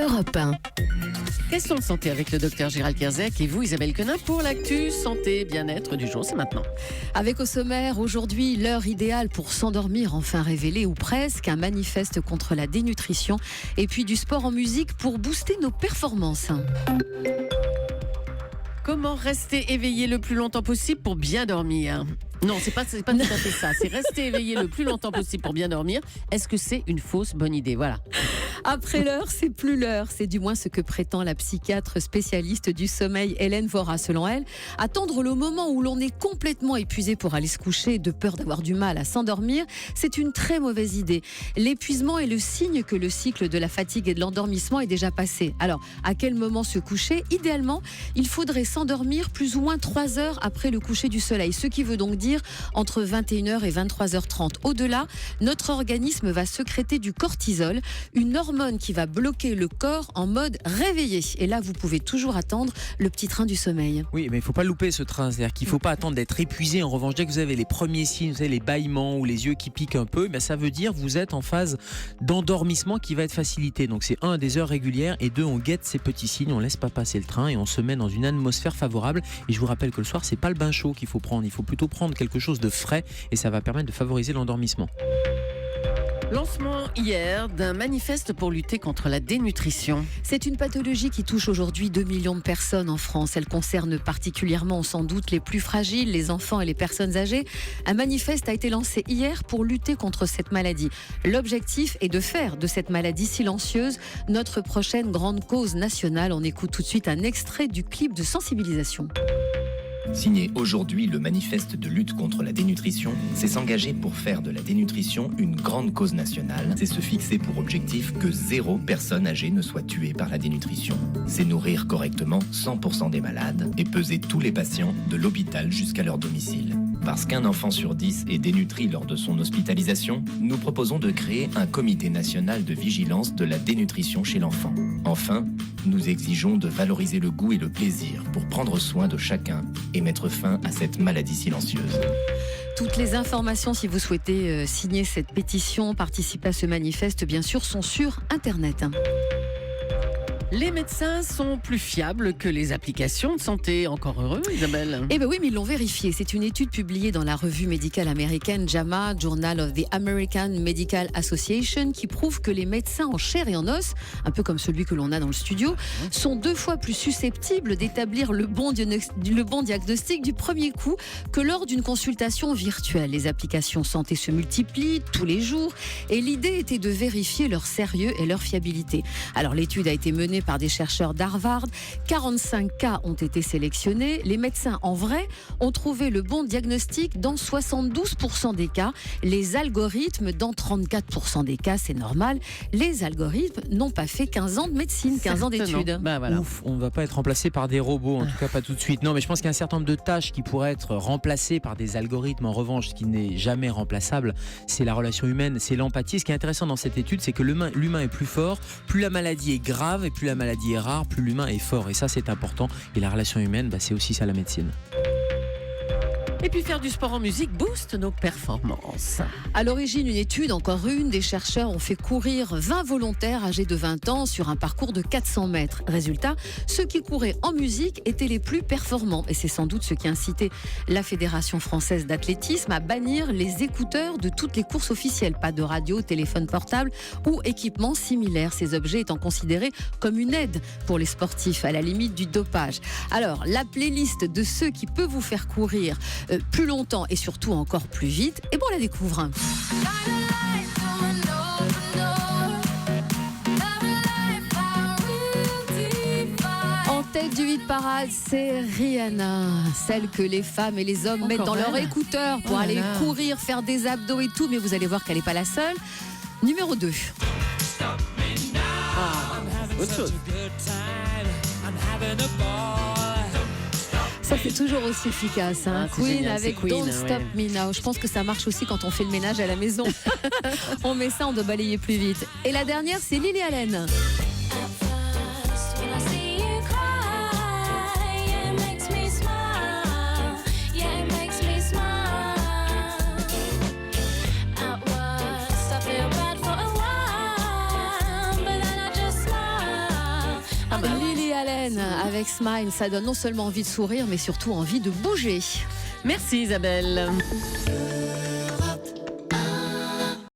Europe 1. Question de santé avec le docteur Gérald Kierzek et vous, Isabelle Quenin, pour l'actu santé bien-être du jour. C'est maintenant. Avec au sommaire, aujourd'hui, l'heure idéale pour s'endormir, enfin révélée ou presque, un manifeste contre la dénutrition et puis du sport en musique pour booster nos performances. Comment rester éveillé le plus longtemps possible pour bien dormir ? Non, c'est pas tout à fait ça. C'est rester éveillé le plus longtemps possible pour bien dormir. Est-ce que c'est une fausse bonne idée ? Voilà. Après l'heure, c'est plus l'heure. C'est du moins ce que prétend la psychiatre spécialiste du sommeil Hélène Vora. Selon elle, attendre le moment où l'on est complètement épuisé pour aller se coucher de peur d'avoir du mal à s'endormir, c'est une très mauvaise idée. L'épuisement est le signe que le cycle de la fatigue et de l'endormissement est déjà passé. Alors, à quel moment se coucher ? Idéalement, il faudrait s'endormir plus ou moins 3 heures après le coucher du soleil. Ce qui veut donc dire entre 21h et 23h30. Au-delà, notre organisme va sécréter du cortisol, une hormone qui va bloquer le corps en mode réveillé. Et là, vous pouvez toujours attendre le petit train du sommeil. Oui, mais il ne faut pas louper ce train. C'est-à-dire qu'il ne faut pas attendre d'être épuisé. En revanche, dès que vous avez les premiers signes, vous savez, les bâillements ou les yeux qui piquent un peu, ça veut dire que vous êtes en phase d'endormissement qui va être facilité. Donc c'est des heures régulières et 2, on guette ces petits signes, on ne laisse pas passer le train et on se met dans une atmosphère favorable. Et je vous rappelle que le soir, c'est pas le bain chaud qu'il faut prendre. Il faut plutôt prendre quelque chose de frais et ça va permettre de favoriser l'endormissement. Lancement hier d'un manifeste pour lutter contre la dénutrition. C'est une pathologie qui touche aujourd'hui 2 millions de personnes en France. Elle concerne particulièrement sans doute les plus fragiles, les enfants et les personnes âgées. Un manifeste a été lancé hier pour lutter contre cette maladie. L'objectif est de faire de cette maladie silencieuse notre prochaine grande cause nationale. On écoute tout de suite un extrait du clip de sensibilisation. Signer aujourd'hui le manifeste de lutte contre la dénutrition, c'est s'engager pour faire de la dénutrition une grande cause nationale. C'est se fixer pour objectif que 0 personne âgée ne soit tuée par la dénutrition. C'est nourrir correctement 100% des malades et peser tous les patients de l'hôpital jusqu'à leur domicile. Parce qu'un enfant sur 10 est dénutri lors de son hospitalisation, nous proposons de créer un comité national de vigilance de la dénutrition chez l'enfant. Enfin, nous exigeons de valoriser le goût et le plaisir pour prendre soin de chacun et mettre fin à cette maladie silencieuse. Toutes les informations, si vous souhaitez signer cette pétition, participer à ce manifeste, bien sûr, sont sur Internet. Les médecins sont plus fiables que les applications de santé. Encore heureux, Isabelle. Eh bien oui, mais ils l'ont vérifié. C'est une étude publiée dans la revue médicale américaine JAMA, Journal of the American Medical Association, qui prouve que les médecins en chair et en os, un peu comme celui que l'on a dans le studio, sont 2 fois plus susceptibles d'établir le bon diagnostic du premier coup que lors d'une consultation virtuelle. Les applications santé se multiplient tous les jours et l'idée était de vérifier leur sérieux et leur fiabilité. Alors l'étude a été menée par des chercheurs d'Harvard. 45 cas ont été sélectionnés. Les médecins, en vrai, ont trouvé le bon diagnostic dans 72% des cas. Les algorithmes, dans 34% des cas, c'est normal. Les algorithmes n'ont pas fait 15 ans de médecine, 15 ans d'études. Voilà. Ouf, on ne va pas être remplacé par des robots, en tout cas pas tout de suite. Non, mais je pense qu'il y a un certain nombre de tâches qui pourraient être remplacées par des algorithmes. En revanche, ce qui n'est jamais remplaçable, c'est la relation humaine, c'est l'empathie. Ce qui est intéressant dans cette étude, c'est que l'humain est plus fort, plus la maladie est grave et plus la maladie est rare, plus l'humain est fort. Et ça, c'est important. Et la relation humaine, c'est aussi ça la médecine. Et puis faire du sport en musique booste nos performances. À l'origine, une étude, encore une, des chercheurs ont fait courir 20 volontaires âgés de 20 ans sur un parcours de 400 mètres. Résultat, ceux qui couraient en musique étaient les plus performants. Et c'est sans doute ce qui a incité la Fédération française d'athlétisme à bannir les écouteurs de toutes les courses officielles. Pas de radio, téléphone portable ou équipements similaires. Ces objets étant considérés comme une aide pour les sportifs, à la limite du dopage. Alors, la playlist de ceux qui peuvent vous faire courir plus longtemps et surtout encore plus vite, et bon, on la découvre. En tête du hit parade, c'est Rihanna, celle que les femmes et les hommes mettent dans leurs écouteurs pour aller courir, faire des abdos et tout, mais vous allez voir qu'elle n'est pas la seule. Numéro 2. Autre chose. Ça fait toujours aussi efficace, hein. Queen génial, avec Queen, Don't Stop Me Now. Je pense que ça marche aussi quand on fait le ménage à la maison. On met ça, on doit balayer plus vite. Et la dernière, c'est Lily Allen. pas mal. Lily Allen avec Smile, ça donne non seulement envie de sourire, mais surtout envie de bouger. Merci Isabelle.